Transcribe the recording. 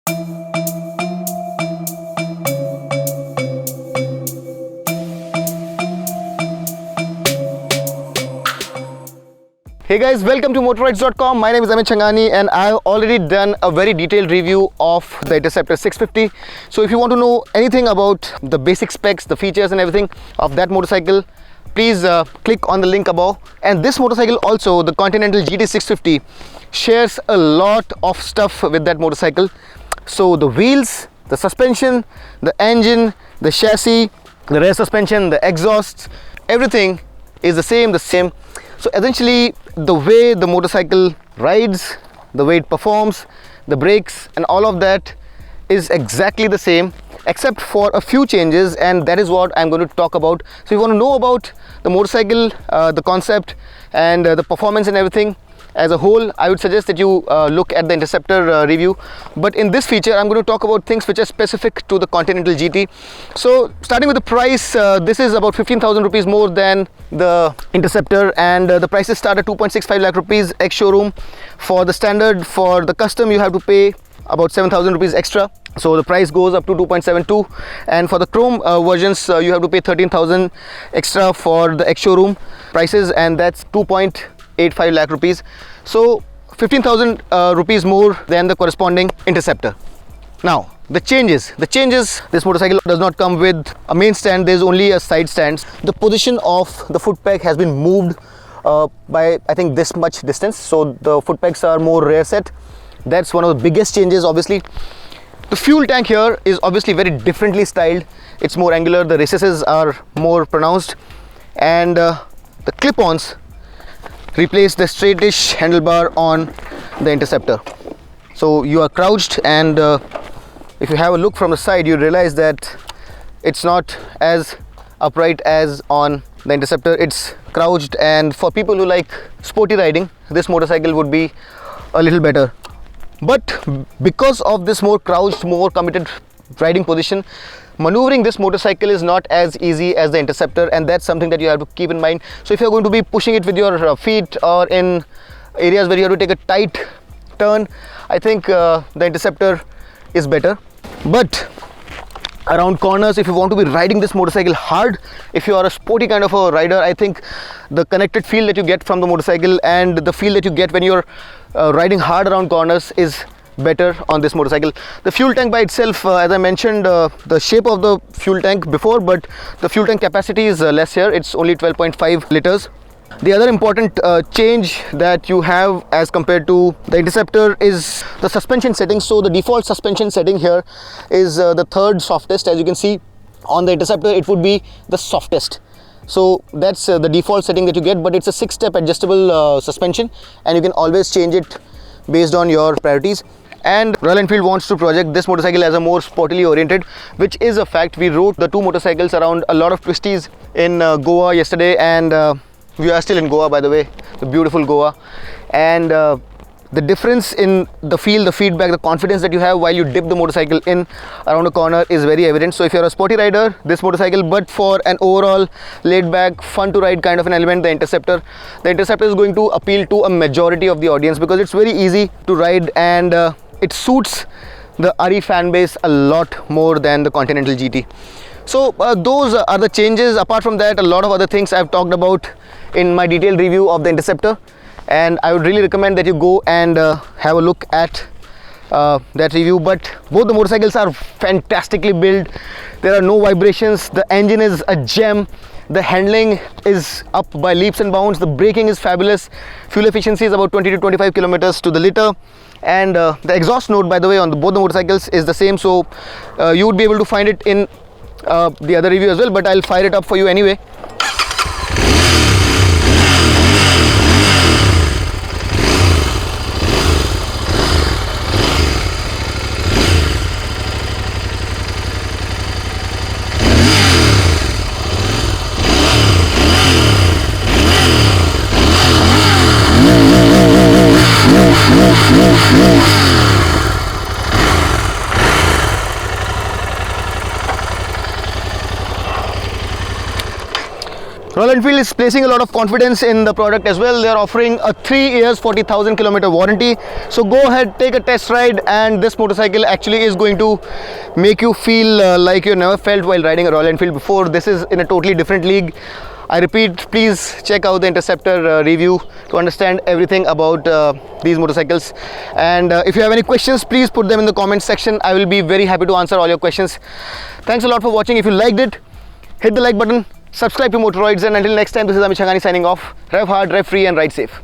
Hey guys, welcome to motorrides.com. My name is Amit Changani and I've already done a very detailed review of the Interceptor 650. So if you want to know anything about the basic specs, the features and everything of that motorcycle, please click on the link above. And this motorcycle also, the Continental GT 650, shares a lot of stuff with that motorcycle. So the wheels, the suspension, the engine, the chassis, the rear suspension, the exhausts, everything is the same. So essentially the way the motorcycle rides, the way it performs, the brakes and all of that is exactly the same, except for a few changes, and that is what I'm going to talk about. So if you want to know about the motorcycle, the concept and the performance and everything as a whole, I would suggest that you look at the Interceptor review. But in this feature I'm going to talk about things which are specific to the Continental GT. So starting with the price, this is about 15,000 rupees more than the Interceptor, and the prices start at 2.65 lakh rupees ex showroom. For the standard, for the custom, you have to pay about 7,000 rupees extra, so the price goes up to 2.72, and for the chrome versions you have to pay 13,000 extra for the ex showroom prices, and that's 2.85 lakh rupees. So 15,000 rupees more than the corresponding Interceptor. Now the changes, this motorcycle does not come with a main stand, there's only a side stand. The position of the foot peg has been moved by I think this much distance, so the foot pegs are more rear set. That's one of the biggest changes. Obviously the fuel tank here is obviously very differently styled, it's more angular, the recesses are more pronounced, and the clip-ons replace the straightish handlebar on the Interceptor. So you are crouched, and if you have a look from the side, you realize that it's not as upright as on the Interceptor, it's crouched, and for people who like sporty riding, this motorcycle would be a little better. But because of this more crouched, more committed riding position, maneuvering this motorcycle is not as easy as the Interceptor, and that's something that you have to keep in mind. So if you're going to be pushing it with your feet or in areas where you have to take a tight turn, I think the Interceptor is better. But around corners, if you want to be riding this motorcycle hard, if you are a sporty kind of a rider, I think the connected feel that you get from the motorcycle and the feel that you get when you're riding hard around corners is better on this motorcycle. The fuel tank by itself, as I mentioned, the shape of the fuel tank before, but the fuel tank capacity is less here, it's only 12.5 liters. The other important change that you have as compared to the Interceptor is the suspension setting. So the default suspension setting here is the third softest. As you can see on the Interceptor, it would be the softest. So that's the default setting that you get, but it's a 6-step adjustable suspension, and you can always change it based on your priorities. And Royal Enfield wants to project this motorcycle as a more sportily oriented, which is a fact. We rode the two motorcycles around a lot of twisties in Goa yesterday, and we are still in Goa, by the way, the beautiful Goa. And the difference in the feel, the feedback, the confidence that you have while you dip the motorcycle in around a corner is very evident. So if you're a sporty rider, this motorcycle, but for an overall laid back, fun to ride kind of an element, the Interceptor is going to appeal to a majority of the audience because it's very easy to ride, and it suits the RE fan base a lot more than the Continental GT. So those are the changes. Apart from that, a lot of other things I've talked about in my detailed review of the Interceptor, and I would really recommend that you go and have a look at that review. But both the motorcycles are fantastically built. There are no vibrations, the engine is a gem, the handling is up by leaps and bounds, the braking is fabulous, fuel efficiency is about 20 to 25 kilometers to the liter, and the exhaust note, by the way, on both the motorcycles is the same. So you would be able to find it in the other review as well, but I'll fire it up for you anyway. Royal Enfield is placing a lot of confidence in the product as well. They are offering a 3 years 40,000 kilometer warranty. So go ahead, take a test ride, and this motorcycle actually is going to make you feel like you never felt while riding a Royal Enfield before. This is in a totally different league. I repeat, please check out the Interceptor review to understand everything about these motorcycles. And if you have any questions, please put them in the comment section. I will be very happy to answer all your questions. Thanks a lot for watching. If you liked it, hit the like button, subscribe to Motoroids, and until next time, this is Amit Changhani signing off. Drive hard, drive free, and ride safe.